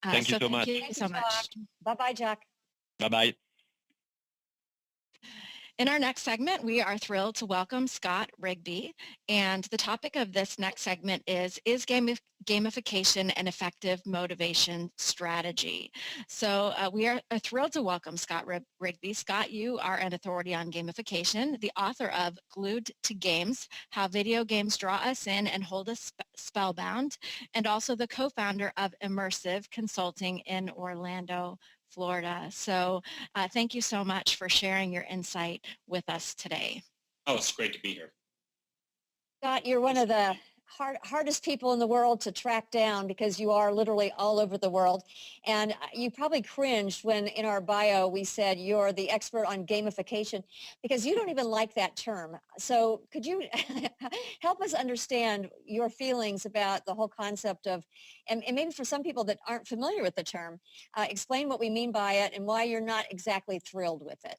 Thank you so Thank much. you Thank you, so Jack. much. Bye-bye, Jack. Bye-bye. In our next segment, we are thrilled to welcome Scott Rigby. And the topic of this next segment is gamification an effective motivation strategy? So we are thrilled to welcome Scott Rigby. Scott, you are an authority on gamification, the author of Glued to Games, How Video Games Draw Us In and Hold Us Spellbound, and also the co-founder of Immersive Consulting in Orlando, Florida. So thank you so much for sharing your insight with us today. Oh, it's great to be here. Scott, you're one of the hardest people in the world to track down because you are literally all over the world. And you probably cringed when in our bio we said you're the expert on gamification because you don't even like that term. So could you help us understand your feelings about the whole concept of, and maybe for some people that aren't familiar with the term, explain what we mean by it and why you're not exactly thrilled with it.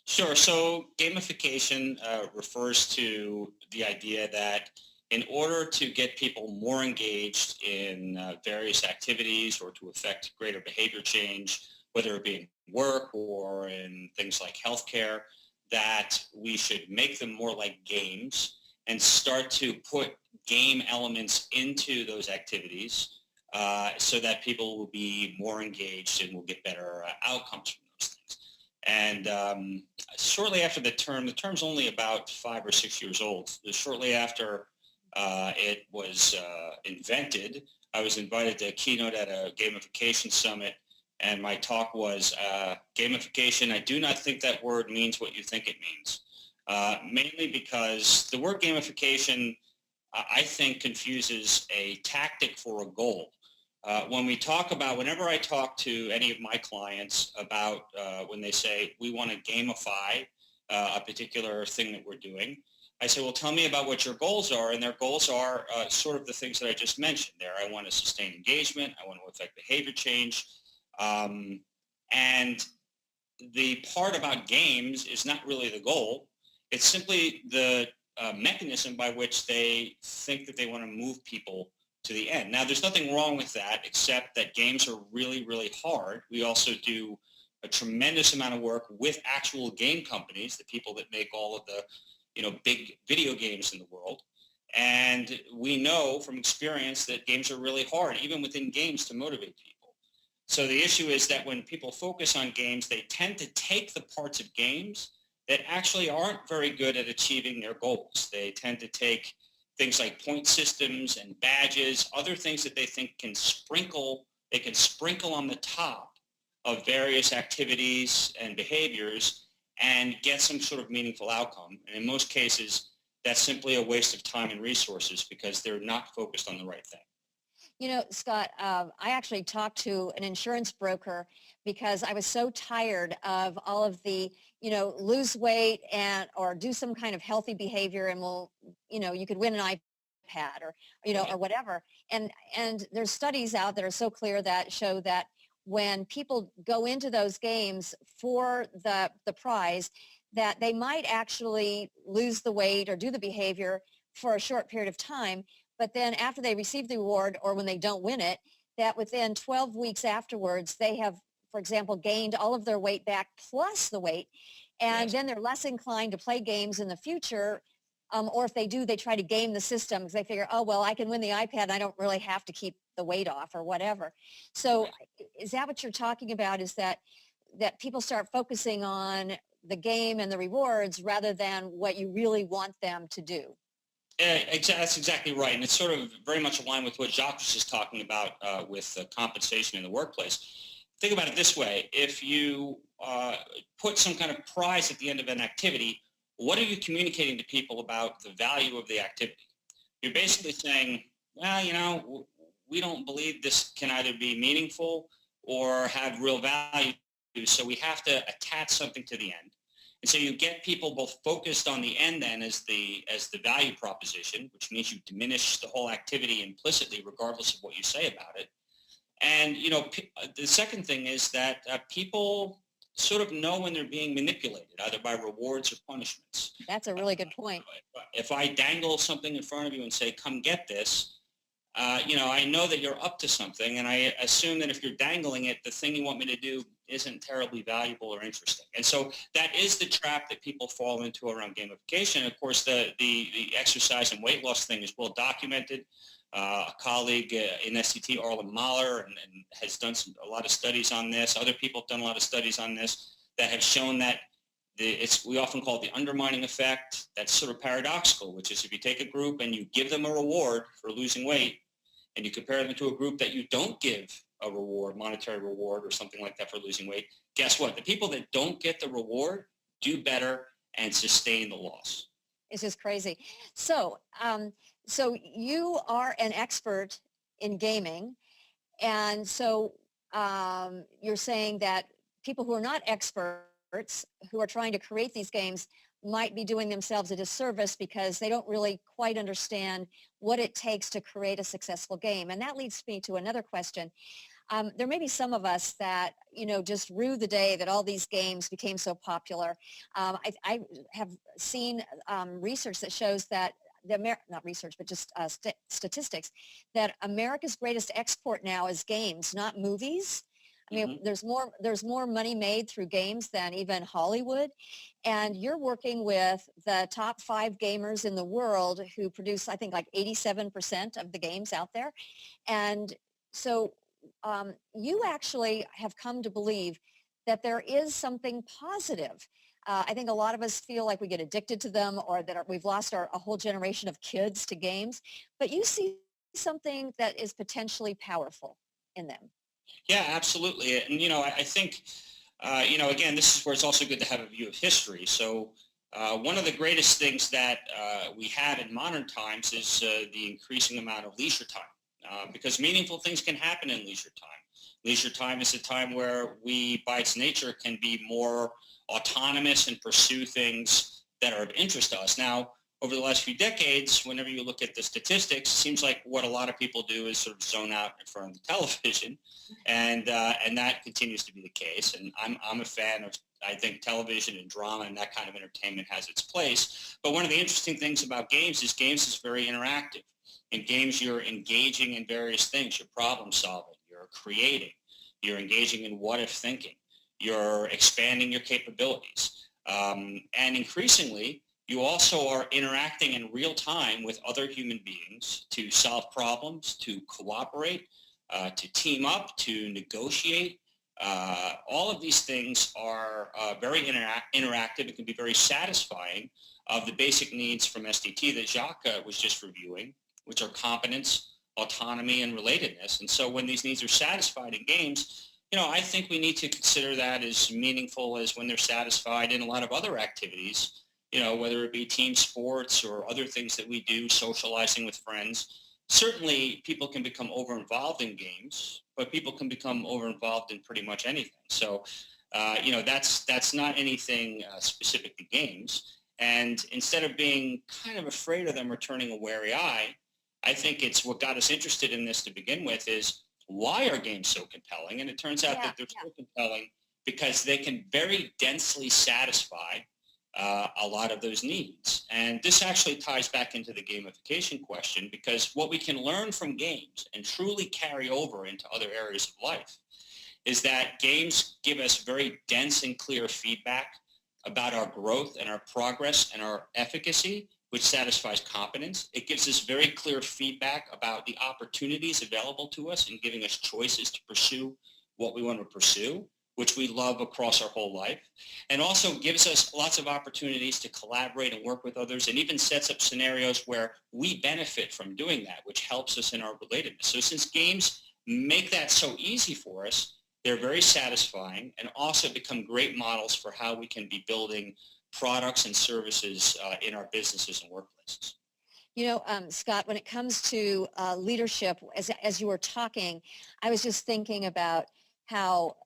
Sure. So gamification refers to the idea that in order to get people more engaged in various activities or to affect greater behavior change, whether it be in work or in things like healthcare, that we should make them more like games and start to put game elements into those activities so that people will be more engaged and will get better outcomes from those things. And shortly after the term's only about 5 or 6 years old. Shortly after it was invented, I was invited to keynote at a gamification summit, and my talk was gamification. I do not think that word means what you think it means, mainly because the word gamification, I think, confuses a tactic for a goal. Whenever I talk to any of my clients about when they say we want to gamify a particular thing that we're doing, I say, well, tell me about what your goals are. And their goals are sort of the things that I just mentioned there. I want to sustain engagement. I want to affect behavior change. And the part about games is not really the goal. It's simply the mechanism by which they think that they want to move people to the end. Now, there's nothing wrong with that, except that games are really, really hard. We also do a tremendous amount of work with actual game companies, the people that make all of the big video games in the world. And we know from experience that games are really hard, even within games, to motivate people. So the issue is that when people focus on games, they tend to take the parts of games that actually aren't very good at achieving their goals. They tend to take things like point systems and badges, other things that they think can sprinkle on the top of various activities and behaviors and get some sort of meaningful outcome. And in most cases, that's simply a waste of time and resources because they're not focused on the right thing. You know, Scott, I actually talked to an insurance broker because I was so tired of all of the, lose weight or do some kind of healthy behavior and you could win an iPad or whatever. And there's studies out that are so clear that show that when people go into those games for the prize, that they might actually lose the weight or do the behavior for a short period of time. But then after they receive the award or when they don't win it, that within 12 weeks afterwards, they have, for example, gained all of their weight back plus the weight. And Yes. then they're less inclined to play games in the future. Or if they do, they try to game the system because they figure, oh, well, I can win the iPad and I don't really have to keep the weight off or whatever. So is that what you're talking about, is that people start focusing on the game and the rewards rather than what you really want them to do? That's exactly right. And it's sort of very much aligned with what Jacques was just talking about with compensation in the workplace. Think about it this way. If you put some kind of prize at the end of an activity, what are you communicating to people about the value of the activity? You're basically saying, well, we don't believe this can either be meaningful or have real value, so we have to attach something to the end. And so you get people both focused on the end then as the value proposition, which means you diminish the whole activity implicitly regardless of what you say about it. And, the second thing is that people sort of know when they're being manipulated, either by rewards or punishments. That's a really good point. If I dangle something in front of you and say, come get this, I know that you're up to something, and I assume that if you're dangling it, the thing you want me to do isn't terribly valuable or interesting. And so that is the trap that people fall into around gamification. Of course, the exercise and weight loss thing is well documented. A colleague in SCT, Arlen Mahler, and has done a lot of studies on this. Other people have done a lot of studies on this that have shown that we often call it the undermining effect. That's sort of paradoxical, which is if you take a group and you give them a reward for losing weight, and you compare them to a group that you don't give a reward, monetary reward or something like that for losing weight, guess what? The people that don't get the reward do better and sustain the loss. It's just crazy. So, so you are an expert in gaming, and so you're saying that people who are not experts, who are trying to create these games, might be doing themselves a disservice because they don't really quite understand what it takes to create a successful game. And that leads me to another question. There may be some of us that, just rue the day that all these games became so popular. I have seen research that shows that not research, but just statistics, that America's greatest export now is games, not movies. I mean, there's more money made through games than even Hollywood. And you're working with the top 5 gamers in the world who produce, I think, like 87% of the games out there. And so you actually have come to believe that there is something positive. I think a lot of us feel like we get addicted to them, or that we've lost a whole generation of kids to games. But you see something that is potentially powerful in them. Yeah, absolutely. And, I think, again, this is where it's also good to have a view of history. So one of the greatest things that we have in modern times is the increasing amount of leisure time, because meaningful things can happen in leisure time. Leisure time is a time where we, by its nature, can be more autonomous and pursue things that are of interest to us. Now, over the last few decades, whenever you look at the statistics, it seems like what a lot of people do is sort of zone out in front of the television, and that continues to be the case. And I'm a fan of, I think, television and drama and that kind of entertainment has its place. But one of the interesting things about games is very interactive. In games, you're engaging in various things. You're problem solving. You're creating. You're engaging in what-if thinking. You're expanding your capabilities. And increasingly, you also are interacting in real time with other human beings to solve problems, to cooperate, to team up, to negotiate. All of these things are very interactive. It can be very satisfying of the basic needs from SDT that Jacques was just reviewing, which are competence, autonomy, and relatedness. And so when these needs are satisfied in games, I think we need to consider that as meaningful as when they're satisfied in a lot of other activities, whether it be team sports or other things that we do, socializing with friends. Certainly people can become over-involved in games, but people can become over-involved in pretty much anything. So, that's not anything specific to games. And instead of being kind of afraid of them or turning a wary eye, I think it's what got us interested in this to begin with is, why are games so compelling? And it turns out that they're so compelling because they can very densely satisfy a lot of those needs. And this actually ties back into the gamification question, because what we can learn from games and truly carry over into other areas of life is that games give us very dense and clear feedback about our growth and our progress and our efficacy, which satisfies competence. It gives us very clear feedback about the opportunities available to us and giving us choices to pursue what we want to pursue, which we love across our whole life, and also gives us lots of opportunities to collaborate and work with others, and even sets up scenarios where we benefit from doing that, which helps us in our relatedness. So since games make that so easy for us, they're very satisfying and also become great models for how we can be building products and services in our businesses and workplaces. Scott, when it comes to leadership, as you were talking, I was just thinking about how,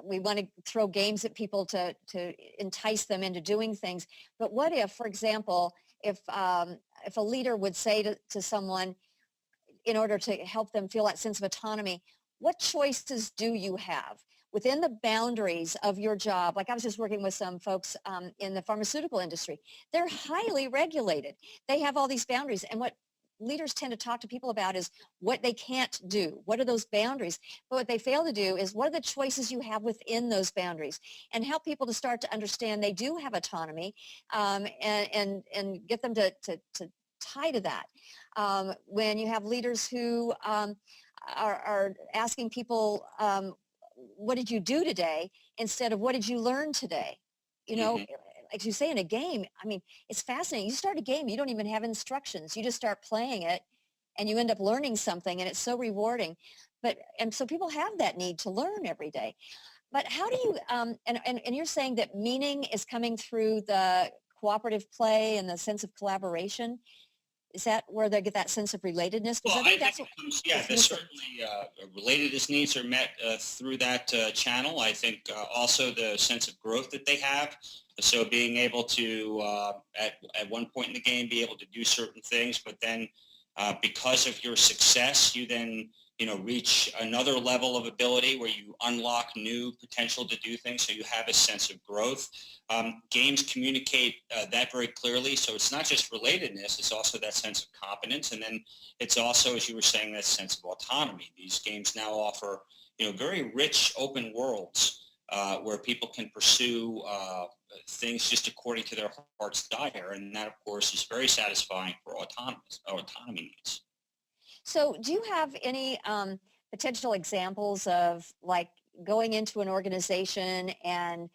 we want to throw games at people to entice them into doing things. But what if, for example, if a leader would say to someone, in order to help them feel that sense of autonomy, what choices do you have within the boundaries of your job? Like I was just working with some folks in the pharmaceutical industry. They're highly regulated. They have all these boundaries. And what leaders tend to talk to people about is what they can't do. What are those boundaries? But what they fail to do is what are the choices you have within those boundaries, and help people to start to understand they do have autonomy, and get them to tie to that. When you have leaders who are asking people, what did you do today, instead of what did you learn today? You know, Hmm. like you say in a game, I mean, it's fascinating. You start a game, you don't even have instructions. You just start playing it and you end up learning something, and it's so rewarding. And so people have that need to learn every day. But how do you, and you're saying that meaning is coming through the cooperative play and the sense of collaboration. Is that where they get that sense of relatedness? Because Well, I I think think that's it what comes, yeah, is there's missing. certainly relatedness needs are met through that channel. I think also the sense of growth that they have. So being able to, at one point in the game, be able to do certain things, but then because of your success, you then, reach another level of ability where you unlock new potential to do things. So you have a sense of growth. Games communicate that very clearly. So it's not just relatedness, it's also that sense of competence. And then it's also, as you were saying, that sense of autonomy. These games now offer, very rich open worlds where people can pursue things just according to their heart's desire. And that, of course, is very satisfying for autonomy needs. So do you have any potential examples of, like, going into an organization and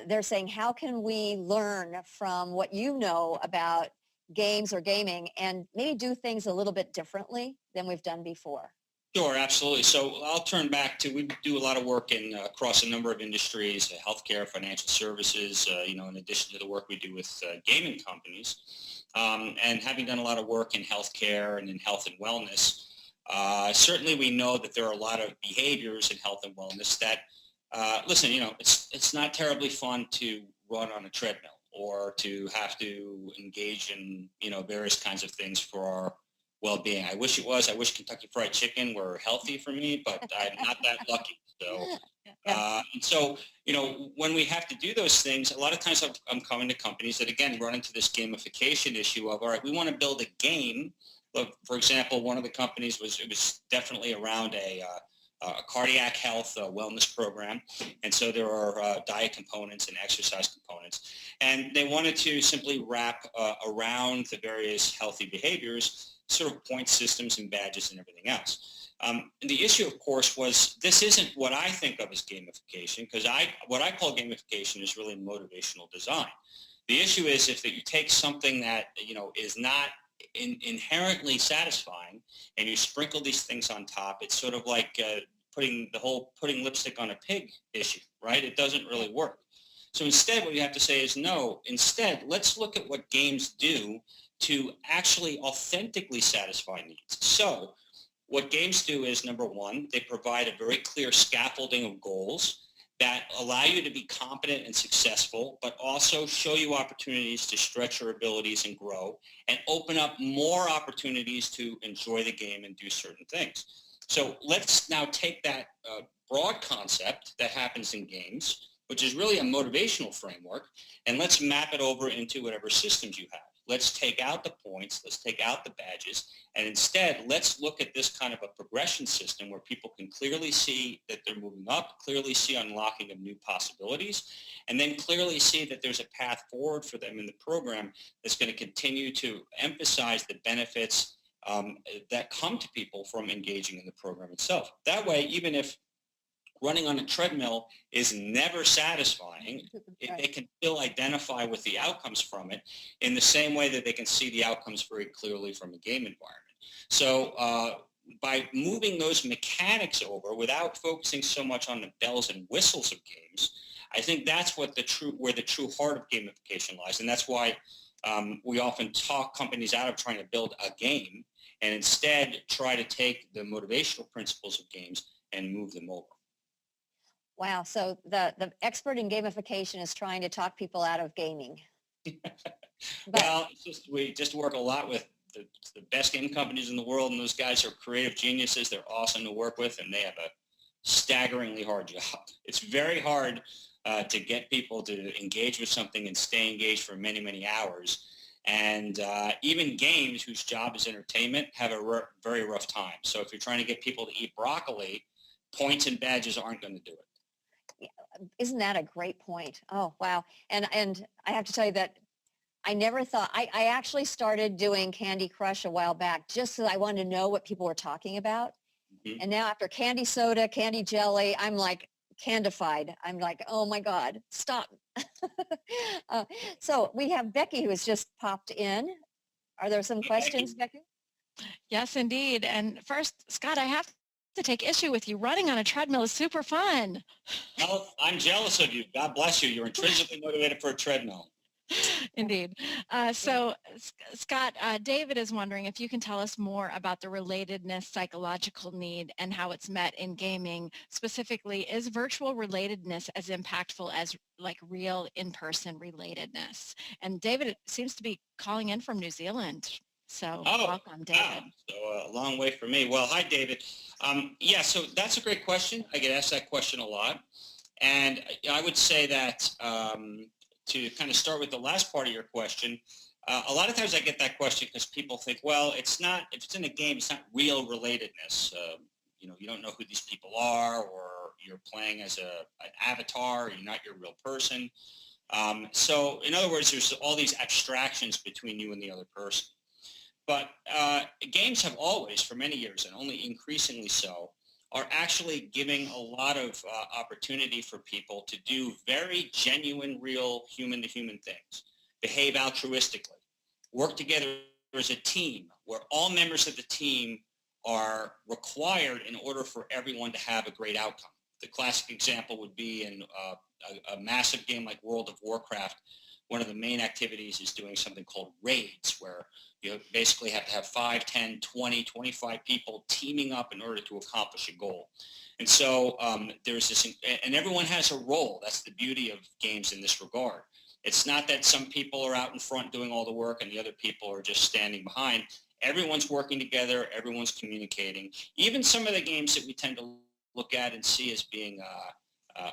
they're saying, how can we learn from what you know about games or gaming and maybe do things a little bit differently than we've done before? Sure, absolutely. So I'll turn back to, we do a lot of work in across a number of industries, healthcare, financial services, in addition to the work we do with gaming companies. And having done a lot of work in healthcare and in health and wellness, certainly we know that there are a lot of behaviors in health and wellness that, listen, it's not terribly fun to run on a treadmill or to have to engage in, various kinds of things for our well-being. I wish it was. I wish Kentucky Fried Chicken were healthy for me, but I'm not that lucky. So, Yeah. and so, when we have to do those things, a lot of times I'm coming to companies that, again, run into this gamification issue of, all right, we want to build a game. Look, for example, one of the companies was definitely around a cardiac health wellness program. And so there are diet components and exercise components. And they wanted to simply wrap around the various healthy behaviors sort of point systems and badges and everything else. And the issue, of course, was this isn't what I think of as gamification, because what I call gamification is really motivational design. The issue is if that you take something that is not inherently satisfying and you sprinkle these things on top, it's sort of like putting lipstick on a pig issue, right? It doesn't really work. So instead, what you have to say is, no, instead, let's look at what games do to actually authentically satisfy needs. So what games do is, number one, they provide a very clear scaffolding of goals that allow you to be competent and successful, but also show you opportunities to stretch your abilities and grow, and open up more opportunities to enjoy the game and do certain things. So let's now take that broad concept that happens in games, which is really a motivational framework, and let's map it over into whatever systems you have. Let's take out the points, let's take out the badges, and instead let's look at this kind of a progression system where people can clearly see that they're moving up, clearly see unlocking of new possibilities, and then clearly see that there's a path forward for them in the program that's going to continue to emphasize the benefits that come to people from engaging in the program itself. That way, even if running on a treadmill is never satisfying, they can still identify with the outcomes from it in the same way that they can see the outcomes very clearly from a game environment. So by moving those mechanics over without focusing so much on the bells and whistles of games, I think that's where the true heart of gamification lies. And that's why we often talk companies out of trying to build a game and instead try to take the motivational principles of games and move them over. Wow. So the expert in gamification is trying to talk people out of gaming. But Well, we just work a lot with the best game companies in the world, and those guys are creative geniuses. They're awesome to work with, and they have a staggeringly hard job. It's very hard to get people to engage with something and stay engaged for many, many hours. And even games whose job is entertainment have a very rough time. So if you're trying to get people to eat broccoli, points and badges aren't going to do it. Isn't that a great point? Oh, wow. And I have to tell you that I never thought, I actually started doing Candy Crush a while back just so I wanted to know what people were talking about. Mm-hmm. And now after candy soda, candy jelly, I'm like candified. I'm like, oh my God, stop. So we have Becky who has just popped in. Are there some questions, Becky? Yes, indeed. And first, Scott, I have to take issue with you. Running on a treadmill is super fun. Well, I'm jealous of you. God bless you. You're intrinsically motivated for a treadmill. Indeed. Scott, David is wondering if you can tell us more about the relatedness psychological need and how it's met in gaming. Specifically, is virtual relatedness as impactful as like real in-person relatedness? And David seems to be calling in from New Zealand. So welcome, David. Wow. So a long way for me. Well, hi, David. Yeah, so that's a great question. I get asked that question a lot. And I would say that to kind of start with the last part of your question, a lot of times I get that question because people think, well, it's not, if it's in a game, it's not real relatedness. You don't know who these people are, or you're playing as an avatar, or you're not your real person. So in other words, there's all these abstractions between you and the other person. But games have always, for many years, and only increasingly so, are actually giving a lot of opportunity for people to do very genuine, real human-to-human things, behave altruistically, work together as a team where all members of the team are required in order for everyone to have a great outcome. The classic example would be in a massive game like World of Warcraft. One of the main activities is doing something called raids, where you basically have to have 5, 10, 20, 25 people teaming up in order to accomplish a goal. And so there's this, and everyone has a role. That's the beauty of games in this regard. It's not that some people are out in front doing all the work and the other people are just standing behind. Everyone's working together. Everyone's communicating. Even some of the games that we tend to look at and see as being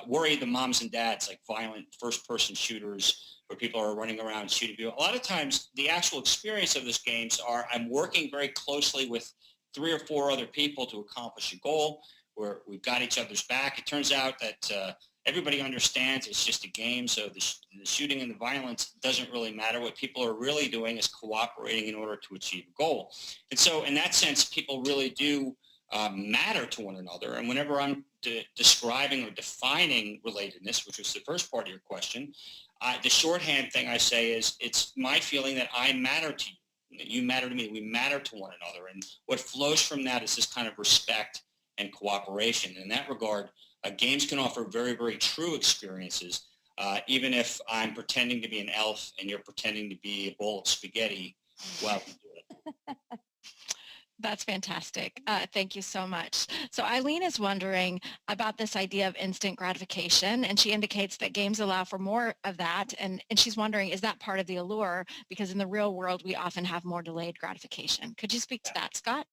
worry the moms and dads, like violent first-person shooters, where people are running around shooting people. A lot of times, the actual experience of these games are I'm working very closely with 3 or 4 other people to accomplish a goal, where we've got each other's back. It turns out that everybody understands it's just a game, so the shooting and the violence doesn't really matter. What people are really doing is cooperating in order to achieve a goal. And so in that sense, people really do matter to one another. And whenever I'm describing or defining relatedness, which was the first part of your question, the shorthand thing I say is it's my feeling that I matter to you, that you matter to me, we matter to one another. And what flows from that is this kind of respect and cooperation. In that regard, games can offer very, very true experiences, even if I'm pretending to be an elf and you're pretending to be a bowl of spaghetti while we do it. That's fantastic. Thank you so much. So Eileen is wondering about this idea of instant gratification, and she indicates that games allow for more of that. And she's wondering, is that part of the allure? Because in the real world, we often have more delayed gratification. Could you speak to that, Scott?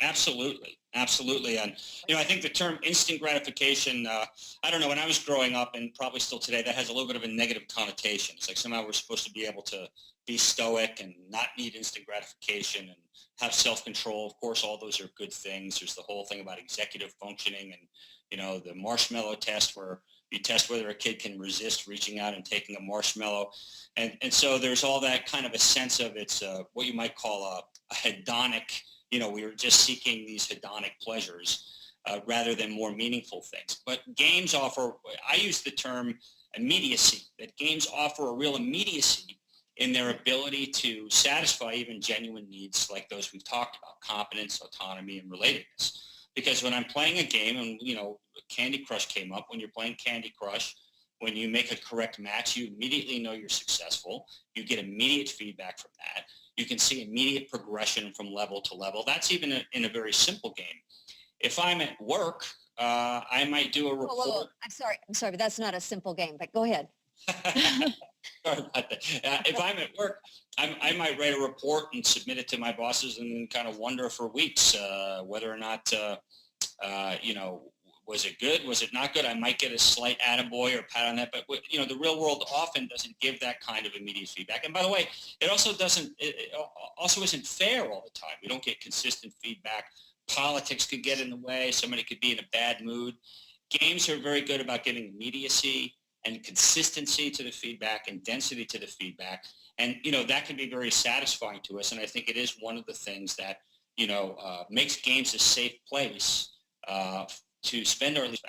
Absolutely. Absolutely. And, I think the term instant gratification, I don't know, when I was growing up, and probably still today, that has a little bit of a negative connotation. It's like somehow we're supposed to be able to be stoic and not need instant gratification and have self-control. Of course, all those are good things. There's the whole thing about executive functioning and, the marshmallow test, where you test whether a kid can resist reaching out and taking a marshmallow. And so there's all that kind of a sense of it's what you might call a hedonic, we were just seeking these hedonic pleasures rather than more meaningful things. But games offer, I use the term immediacy, that games offer a real immediacy in their ability to satisfy even genuine needs like those we've talked about, competence, autonomy, and relatedness. Because when I'm playing a game, and, Candy Crush came up, when you're playing Candy Crush, when you make a correct match, you immediately know you're successful. You get immediate feedback from that. You can see immediate progression from level to level. That's even in a very simple game. If I'm at work, I might do a report. Whoa. I'm sorry, but that's not a simple game, but go ahead. Sorry about that. If I'm at work, I might write a report and submit it to my bosses and kind of wonder for weeks whether or not, was it good? Was it not good? I might get a slight attaboy or pat on that, but the real world often doesn't give that kind of immediate feedback. And by the way, it also doesn't. It also isn't fair all the time. We don't get consistent feedback. Politics could get in the way. Somebody could be in a bad mood. Games are very good about giving immediacy and consistency to the feedback and density to the feedback. And, that can be very satisfying to us. And I think it is one of the things that, makes games a safe place to spend our leisure.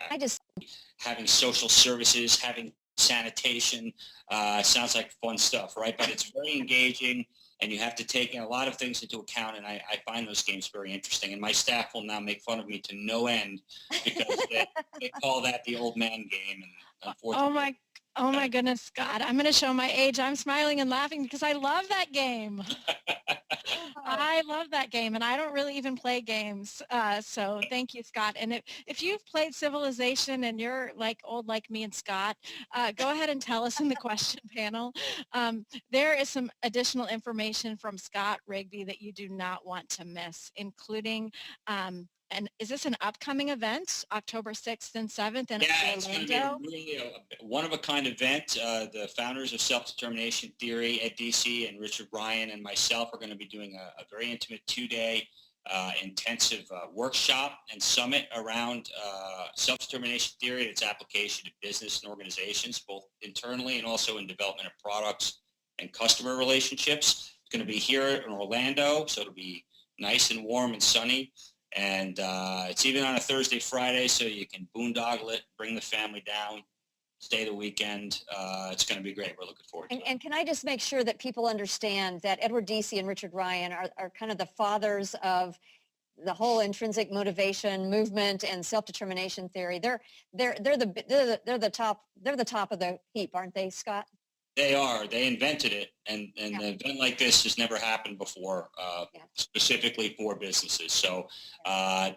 Having social services, having sanitation, sounds like fun stuff, right? But it's very engaging, and you have to take a lot of things into account, and I find those games very interesting. And my staff will now make fun of me to no end because they call that the old man game. And unfortunately, Oh my goodness, Scott, I'm going to show my age. I'm smiling and laughing because I love that game. I love that game, and I don't really even play games. So thank you, Scott. And if you've played Civilization and you're old like me and Scott, go ahead and tell us in the question panel. There is some additional information from Scott Rigby that you do not want to miss, including and is this an upcoming event, October 6th and 7th in Orlando? It's going to be really a one-of-a-kind event. The founders of Self-Determination Theory, Ed Deci and Richard Ryan and myself are going to be doing a very intimate 2-day intensive workshop and summit around self-determination theory and its application to business and organizations, both internally and also in development of products and customer relationships. It's going to be here in Orlando, so it'll be nice and warm and sunny. And it's even on a Thursday, Friday, so you can boondoggle it, bring the family down, stay the weekend. It's going to be great. We're looking forward to it. And can I just make sure that people understand that Edward Deci and Richard Ryan are kind of the fathers of the whole intrinsic motivation movement and self-determination theory. They're the top of the heap, aren't they, Scott? They are. They invented it, and an event like this has never happened before, specifically for businesses. So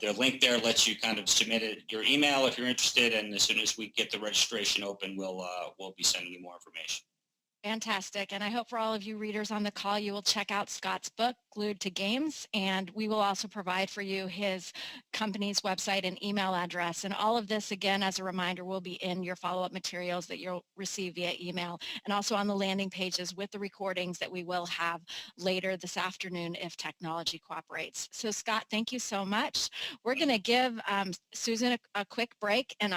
their link there lets you kind of submit your email if you're interested, and as soon as we get the registration open, we'll be sending you more information. Fantastic. And I hope for all of you readers on the call, you will check out Scott's book, Glued to Games, and we will also provide for you his company's website and email address. And all of this, again, as a reminder, will be in your follow-up materials that you'll receive via email and also on the landing pages with the recordings that we will have later this afternoon if technology cooperates. So Scott, thank you so much. We're going to give Susan a quick break, and